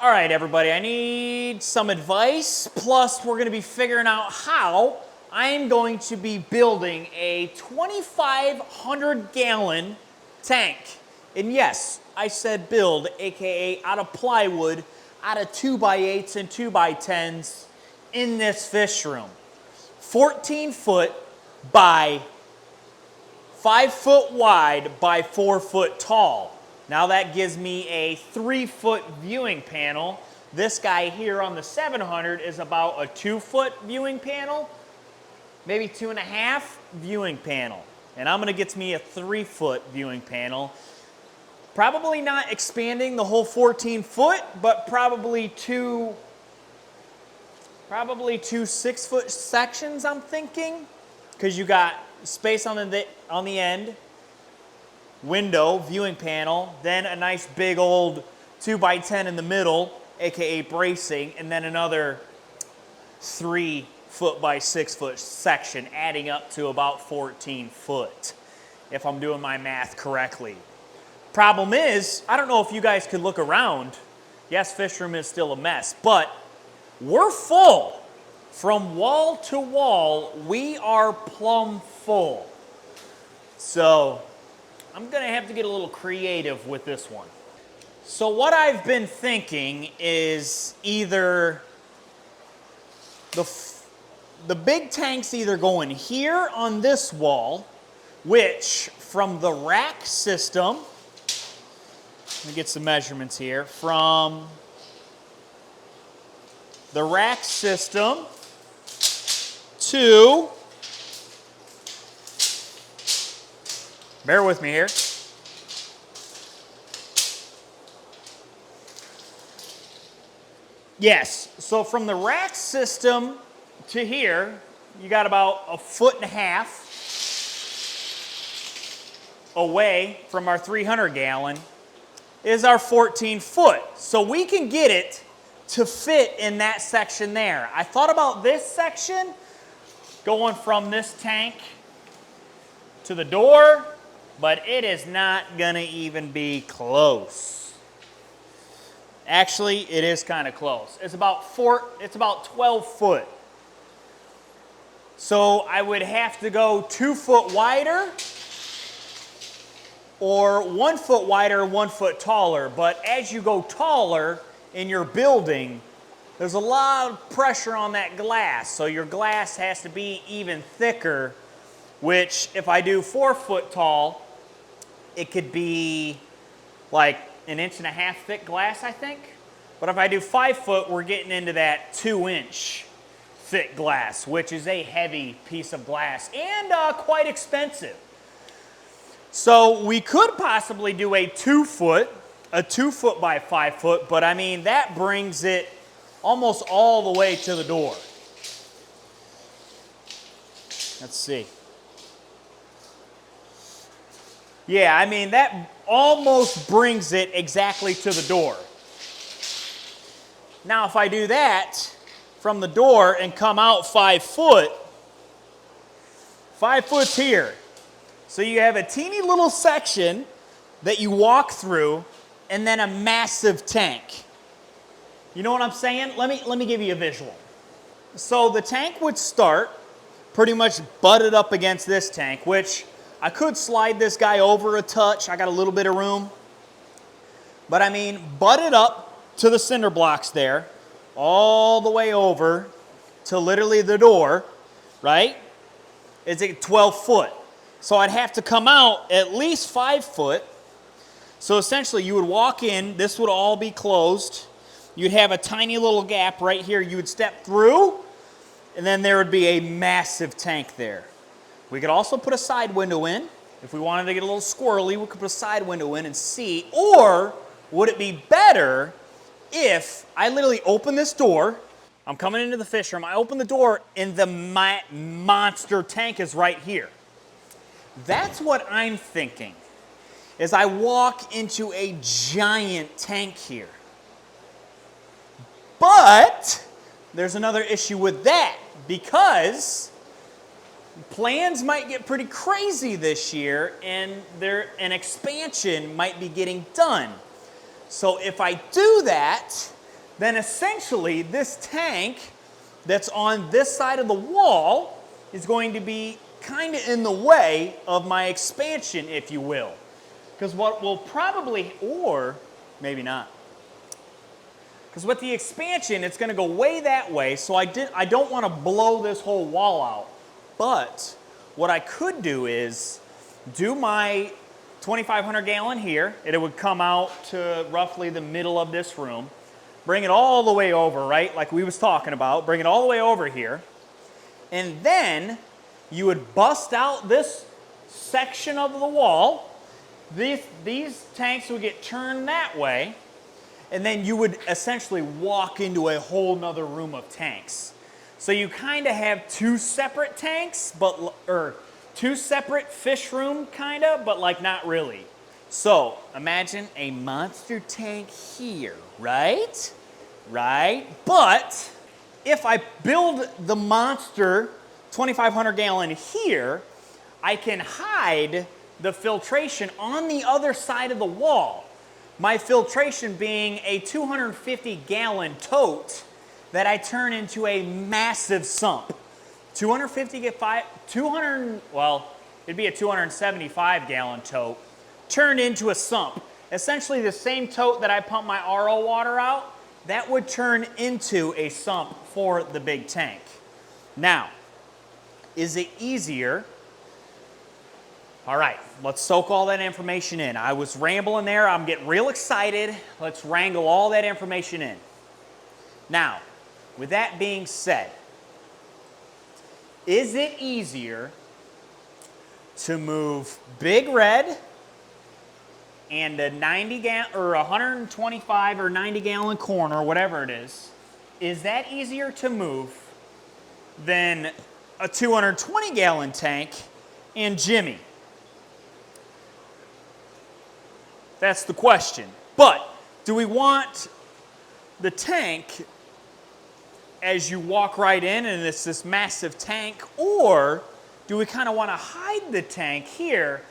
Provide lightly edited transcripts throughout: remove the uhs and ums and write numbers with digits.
All right, everybody, I need some advice. Plus, we're going to be figuring out how I am going to be building a 2,500-gallon tank. And yes, I said build, AKA out of plywood, out of 2x8s and 2x10s in this fish room. 14 foot by 5 foot wide by 4 foot tall. Now that gives me a 3-foot viewing panel. This guy here on the 700 is about a 2-foot viewing panel, maybe 2.5 viewing panel. And I'm gonna get me a 3-foot viewing panel. Probably not expanding the whole 14 foot, but probably two 6-foot sections, I'm thinking. Because you got space on the end, window, viewing panel, then a nice big old 2x10 in the middle, AKA bracing, and then another 3-foot by 6-foot section, adding up to about 14 foot, if I'm doing my math correctly. Problem is, I don't know if you guys could look around. Yes, fish room is still a mess, but we're full. From wall to wall, we are plumb full. So I'm gonna have to get a little creative with this one. So what I've been thinking is either the big tank's either going here on this wall, which from the rack system, let me get some measurements here, from the rack system to, bear with me here, yes, so from the rack system to here, you got about 1.5 feet away from our 300-gallon is our 14 foot. So we can get it to fit in that section there. I thought about this section going from this tank to the door, but it is not gonna even be close. Actually, it is kind of close. It's about 12 foot. So I would have to go 2 foot wider or 1 foot wider, 1 foot taller. But as you go taller in your building, there's a lot of pressure on that glass. So your glass has to be even thicker, which if I do 4 foot tall, it could be like 1.5 inches thick glass, I think. But if I do 5 foot, we're getting into that 2-inch thick glass, which is a heavy piece of glass and quite expensive. So we could possibly do a 2 foot by 5 foot, but I mean, that brings it almost all the way to the door. Let's see. Yeah, I mean, that almost brings it exactly to the door. Now, if I do that from the door and come out 5 foot, 5 foot's here. So you have a teeny little section that you walk through and then a massive tank. You know what I'm saying? Let me give you a visual. So the tank would start pretty much butted up against this tank, which I could slide this guy over a touch. I got a little bit of room. But I mean, butted up to the cinder blocks there, all the way over to literally the door, right? It's a 12 foot. So I'd have to come out at least 5 foot. So essentially you would walk in, this would all be closed. You'd have a tiny little gap right here. You would step through, and then there would be a massive tank there. We could also put a side window in. If we wanted to get a little squirrely, we could put a side window in and see. Or would it be better if I literally open this door, I'm coming into the fish room, I open the door, and the monster tank is right here. That's what I'm thinking, is I walk into a giant tank here. But there's another issue with that, because plans might get pretty crazy this year and an expansion might be getting done. So if I do that, then essentially this tank that's on this side of the wall is going to be kind of in the way of my expansion, if you will. Because what will probably, or maybe not. Because with the expansion, it's going to go way that way, so I don't want to blow this whole wall out. But what I could do is do my 2,500 gallon here, and it would come out to roughly the middle of this room. Bring it all the way over, right? Like we was talking about. Bring it all the way over here. And then you would bust out this section of the wall. These tanks would get turned that way. And then you would essentially walk into a whole nother room of tanks. So you kind of have two separate tanks, or two separate fish room kind of, but like not really. So imagine a monster tank here, right? Right? But if I build the monster 2,500 gallon here, I can hide the filtration on the other side of the wall. My filtration being a 250 gallon tote that I turn into a massive sump. 200, well, it'd be a 275 gallon tote turned into a sump. Essentially the same tote that I pump my RO water out, that would turn into a sump for the big tank. Now, is it easier? All right, let's soak all that information in. I was rambling there. I'm getting real excited. Let's wrangle all that information in. Now, with that being said, is it easier to move Big Red and a 125 or 90 gallon corn or whatever it is that easier to move than a 220 gallon tank and Jimmy? That's the question. But do we want the tank as you walk right in and it's this massive tank, or do we kind of want to hide the tank here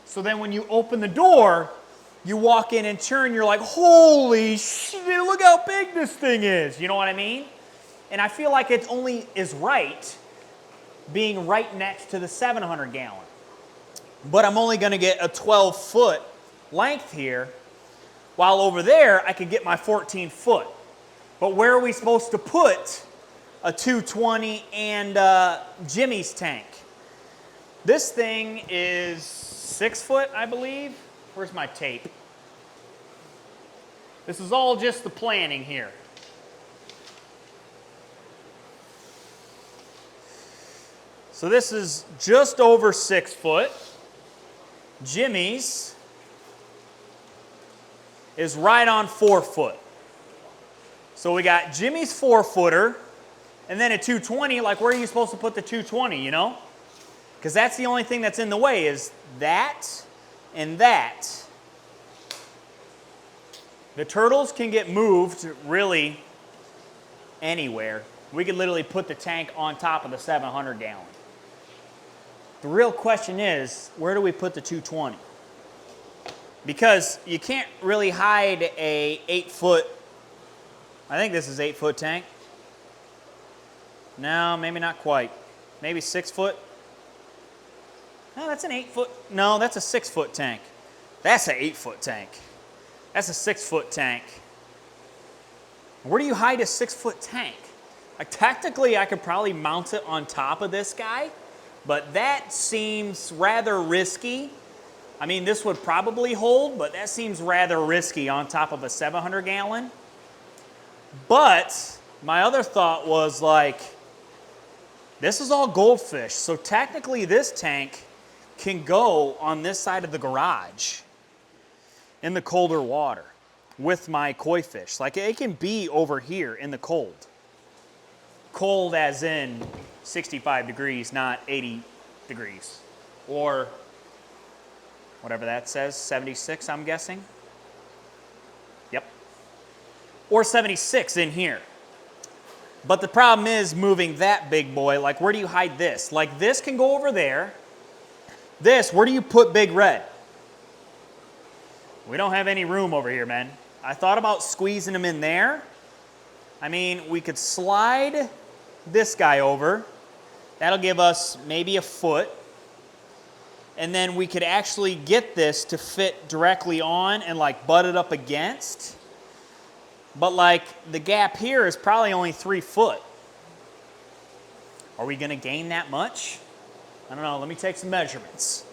so then when you open the door, you walk in and turn, you're like, holy shit, look how big this thing is. You know what I mean? And I feel like it only is right being right next to the 700 gallon. But I'm only going to get a 12-foot length here, while over there I could get my 14-foot. But where are we supposed to put a 220 and Jimmy's tank? This thing is 6 foot, I believe. Where's my tape? This is all just the planning here. So this is just over 6 foot. Jimmy's is right on 4 foot. So we got Jimmy's 4-footer, and then a 220, like where are you supposed to put the 220, you know? Because that's the only thing that's in the way is that and that. The turtles can get moved really anywhere. We could literally put the tank on top of the 700 gallon. The real question is, where do we put the 220? Because you can't really hide a 8-foot, I think this is 8-foot tank. No, maybe not quite. Maybe 6 foot. No, that's an 8-foot. No, that's a 6-foot tank. That's an 8-foot tank. That's a 6-foot tank. Where do you hide a 6-foot tank? Like, technically, I could probably mount it on top of this guy, but that seems rather risky. I mean, this would probably hold, but that seems rather risky on top of a 700 gallon. But my other thought was like, this is all goldfish, so technically this tank can go on this side of the garage in the colder water with my koi fish. Like, it can be over here in the cold. Cold as in 65 degrees, not 80 degrees. Or whatever that says, 76, I'm guessing. Yep. Or 76 in here. But the problem is moving that big boy. Like, where do you hide this? Like, this can go over there. This, where do you put Big Red? We don't have any room over here, man. I thought about squeezing him in there, I mean, we could slide this guy over. That'll give us maybe a foot. And then we could actually get this to fit directly on and like butt it up against. But like the gap here is probably only 3 foot. Are we gonna gain that much? I don't know, let me take some measurements.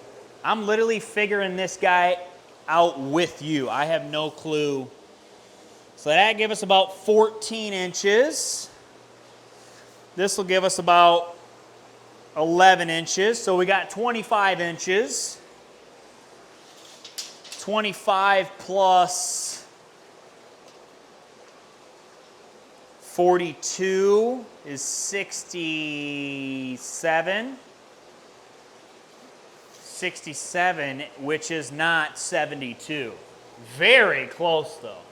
I'm literally figuring this guy out with you. I have no clue. So that gives us about 14 inches. This will give us about 11 inches. So we got 25 inches. 25 plus 42 is 67. 67, which is not 72. Very close though.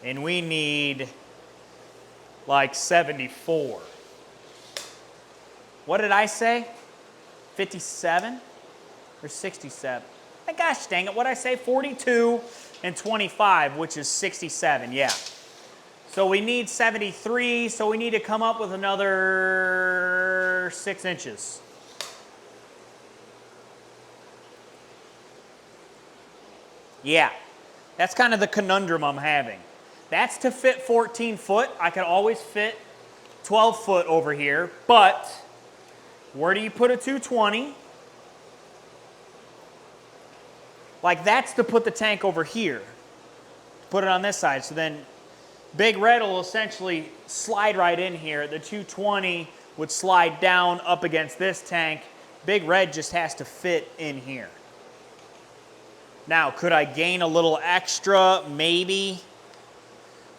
And we need like 74. What did I say? 57 or 67? Gosh dang it, what did I say? 42 and 25, which is 67, yeah. So we need 73, so we need to come up with another 6 inches. Yeah, that's kind of the conundrum I'm having. That's to fit 14 foot. I could always fit 12 foot over here, but where do you put a 220? Like that's to put the tank over here. Put it on this side, so then Big Red will essentially slide right in here. The 220 would slide down up against this tank. Big Red just has to fit in here. Now, could I gain a little extra? Maybe.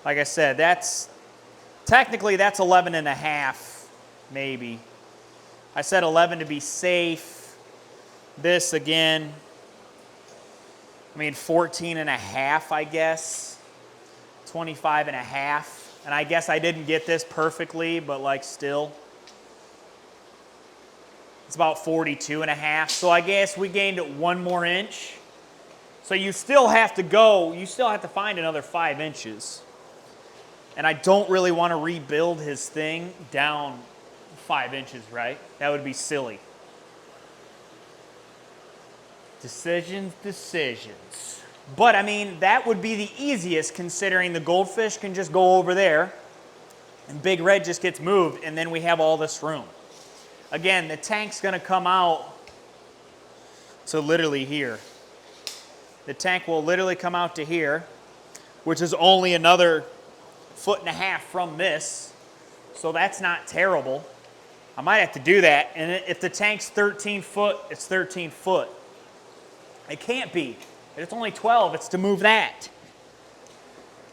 Like I said, technically that's 11 and a half, maybe. I said 11 to be safe. This again, I mean 14 and a half, I guess. 25 and a half. And I guess I didn't get this perfectly, but like still. It's about 42 and a half. So I guess we gained 1 more inch. So you still have to find another 5 inches. And I don't really want to rebuild his thing down 5 inches, right? That would be silly. Decisions. But I mean, that would be the easiest considering the goldfish can just go over there and Big Red just gets moved and then we have all this room. Again, the tank's gonna come out to literally here. The tank will literally come out to here, which is only another 1.5 feet from this. So that's not terrible. I might have to do that. And if the tank's 13 foot, it's 13 foot. It can't be. If it's only 12, it's to move that.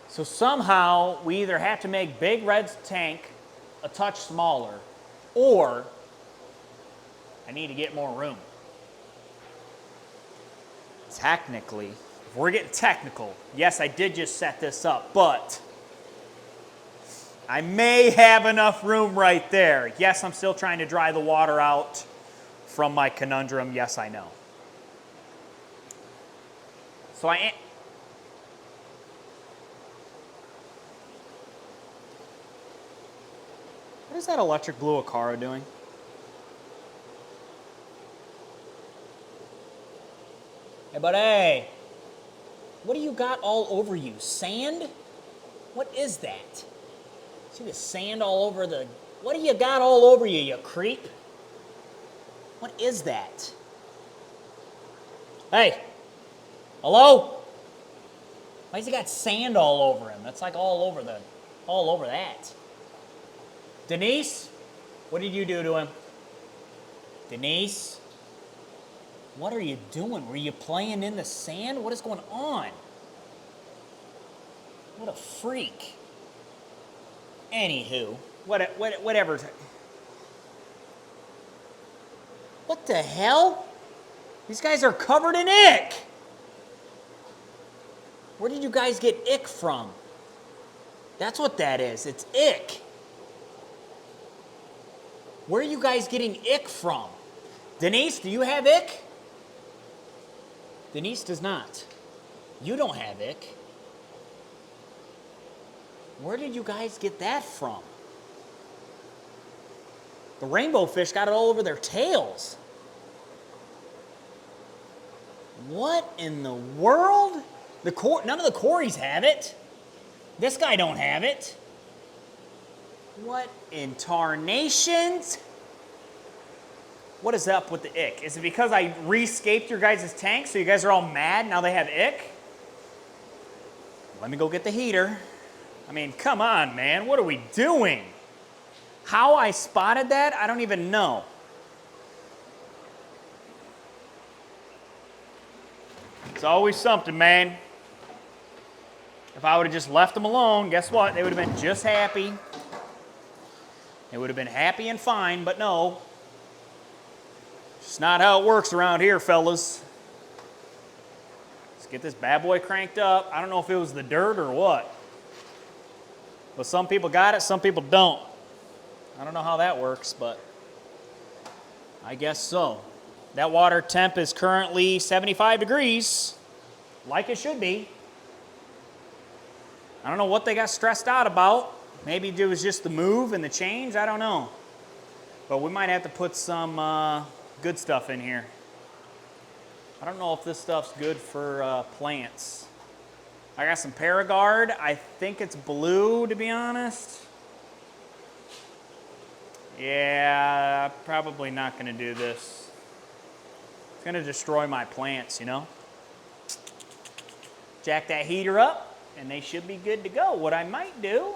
So somehow we either have to make Big Red's tank a touch smaller, or I need to get more room. Technically, if we're getting technical, yes, I did just set this up, but I may have enough room right there. Yes, I'm still trying to dry the water out from my conundrum. Yes, I know. So what is that electric blue Acaro doing? Hey, buddy, what do you got all over you? Sand? What is that? See the sand all over the... What do you got all over you, you creep? What is that? Hey, hello? Why's he got sand all over him? That's like all over that. Denise, what did you do to him? Denise? What are you doing? Were you playing in the sand? What is going on? What a freak. Anywho, whatever. What the hell? These guys are covered in ick. Where did you guys get ick from? That's what that is. It's ick. Where are you guys getting ick from? Denise, do you have ick? Denise does not. You don't have ick. Where did you guys get that from? The rainbow fish got it all over their tails. What in the world? None of the Corys have it. This guy don't have it. What in tarnations? What is up with the ick? Is it because I re-scaped your guys' tank so you guys are all mad now they have ick? Let me go get the heater. I mean, come on, man. What are we doing? How I spotted that, I don't even know. It's always something, man. If I would have just left them alone, guess what? They would have been just happy. They would have been happy and fine, but no. It's not how it works around here, fellas. Let's get this bad boy cranked up. I don't know if it was the dirt or what. But some people got it, some people don't. I don't know how that works, but I guess so. That water temp is currently 75 degrees, like it should be. I don't know what they got stressed out about. Maybe it was just the move and the change, I don't know. But we might have to put some good stuff in here. I don't know if this stuff's good for plants. I got some Paragard. I think it's blue, to be honest. Yeah, probably not going to do this. It's going to destroy my plants, you know. Jack that heater up, and they should be good to go. What I might do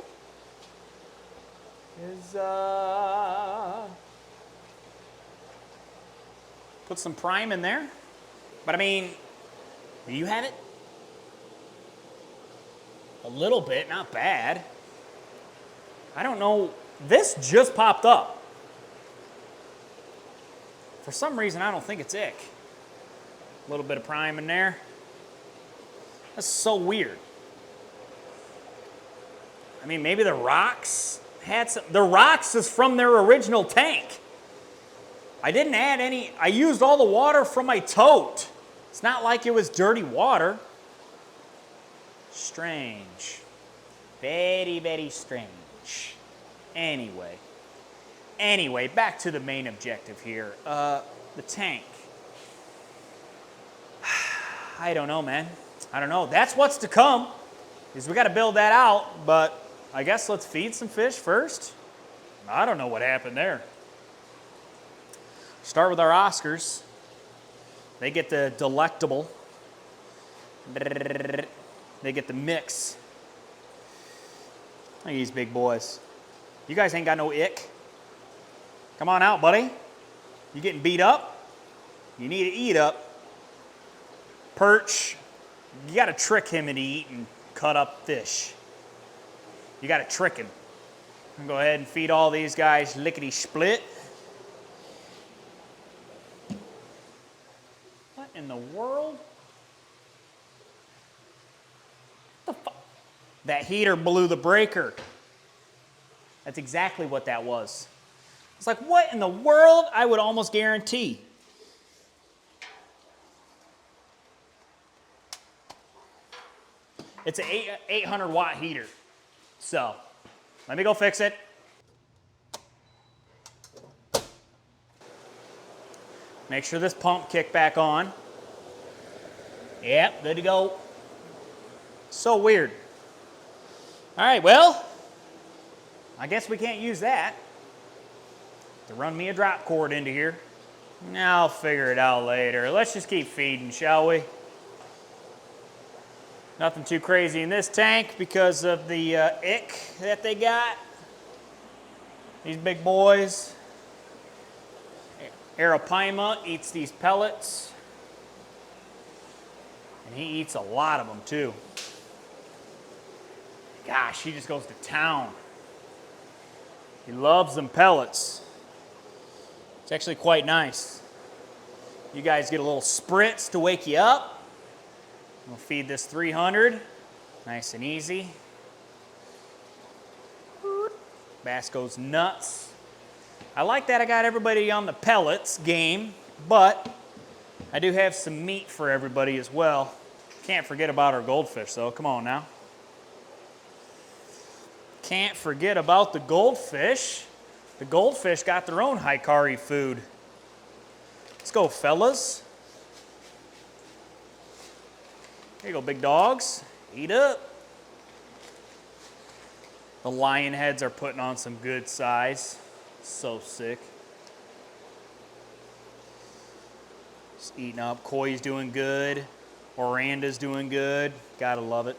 is put some prime in there. But I mean, do you have it? A little bit, not bad. I don't know. This just popped up. For some reason, I don't think it's ick. A little bit of prime in there. That's so weird. I mean, maybe the rocks had some. The rocks is from their original tank. I didn't add any. I used all the water from my tote. It's not like it was dirty water. Strange. Very, very strange. Anyway, back to the main objective here. The tank. I don't know, man. I don't know. That's what's to come. Is we got to build that out, but I guess let's feed some fish first. I don't know what happened there. Start with our Oscars. They get the delectable. They get the mix. Look at these big boys. You guys ain't got no ick. Come on out, buddy. You getting beat up? You need to eat up. Perch. You got to trick him into eating cut up fish. You got to trick him. I'm gonna go ahead and feed all these guys lickety split. What in the world? What the fuck? That heater blew the breaker. That's exactly what that was. It's like, what in the world? I would almost guarantee. It's an 800 watt heater. So, let me go fix it. Make sure this pump kicked back on. Yep, good to go. So weird. All right, well, I guess we can't use that to run me a drop cord into here. I'll figure it out later. Let's just keep feeding, shall we? Nothing too crazy in this tank because of the ick that they got. These big boys. Arapaima eats these pellets. And he eats a lot of them too. Gosh, he just goes to town. He loves them pellets. It's actually quite nice. You guys get a little spritz to wake you up. We'll feed this 300, nice and easy. Bass goes nuts. I like that I got everybody on the pellets game, but I do have some meat for everybody as well. Can't forget about our goldfish though, come on now. Can't forget about the goldfish. The goldfish got their own high-calorie food. Let's go, fellas. Here you go, big dogs. Eat up. The lion heads are putting on some good size. So sick. Just eating up. Koi's doing good. Oranda's doing good. Gotta love it.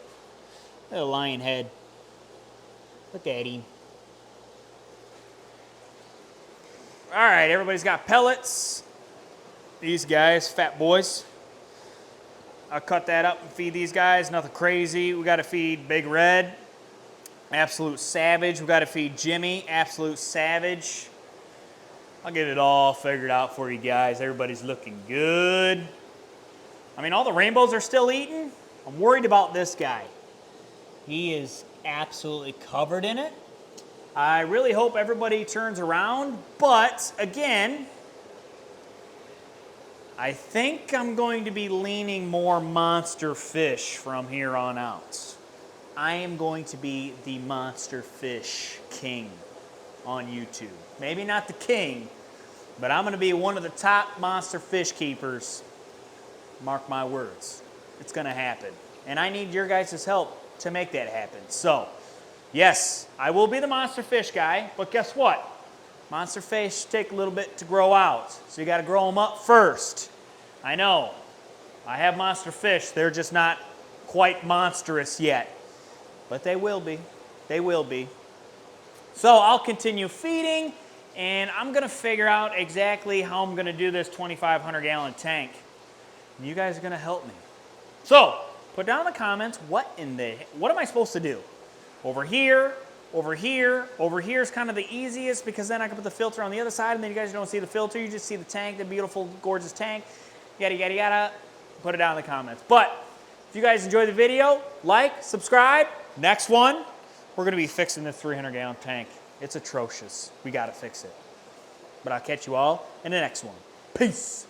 Look at the lion head. Look at him. All right, everybody's got pellets. These guys, fat boys. I'll cut that up and feed these guys. Nothing crazy. We got to feed Big Red. Absolute savage. We got to feed Jimmy. Absolute savage. I'll get it all figured out for you guys. Everybody's looking good. I mean, all the rainbows are still eating. I'm worried about this guy. He is absolutely covered in it. I really hope everybody turns around, but again, I think I'm going to be leaning more monster fish from here on out. I am going to be the monster fish king on YouTube. Maybe not the king, but I'm going to be one of the top monster fish keepers. Mark my words. It's going to happen. And I need your guys' help to make that happen. So, yes, I will be the monster fish guy, but guess what? Monster fish take a little bit to grow out. So you got to grow them up first. I know. I have monster fish. They're just not quite monstrous yet. But they will be. They will be. So I'll continue feeding, and I'm going to figure out exactly how I'm going to do this 2,500-gallon tank. And you guys are going to help me. So, put down in the comments, what am I supposed to do? Over here, over here, over here is kind of the easiest because then I can put the filter on the other side and then you guys don't see the filter, you just see the tank, the beautiful, gorgeous tank. Yada, yada, yada. Put it down in the comments. But if you guys enjoyed the video, like, subscribe. Next one, we're going to be fixing this 300-gallon tank. It's atrocious. We got to fix it. But I'll catch you all in the next one. Peace.